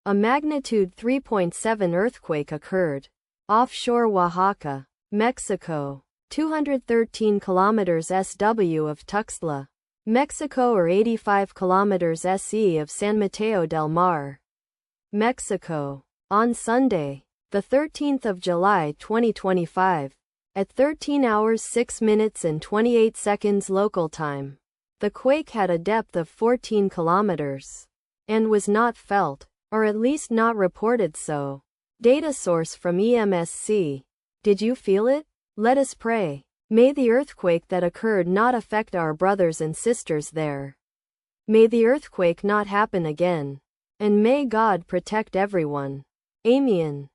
A magnitude 3.7 earthquake occurred offshore Oaxaca, Mexico, 213 kilometers SW of Tuxtla, Mexico, or 85 kilometers SE of San Mateo del Mar, Mexico, on Sunday, the 13th of July 2025, at 13 hours 6 minutes and 28 seconds local time. The quake had a depth of 14 kilometers and was not felt, or at least not reported so. Data source from EMSC. Did you feel it? Let us pray. May the earthquake that occurred not affect our brothers and sisters there. May the earthquake not happen again. And may God protect everyone. Amen.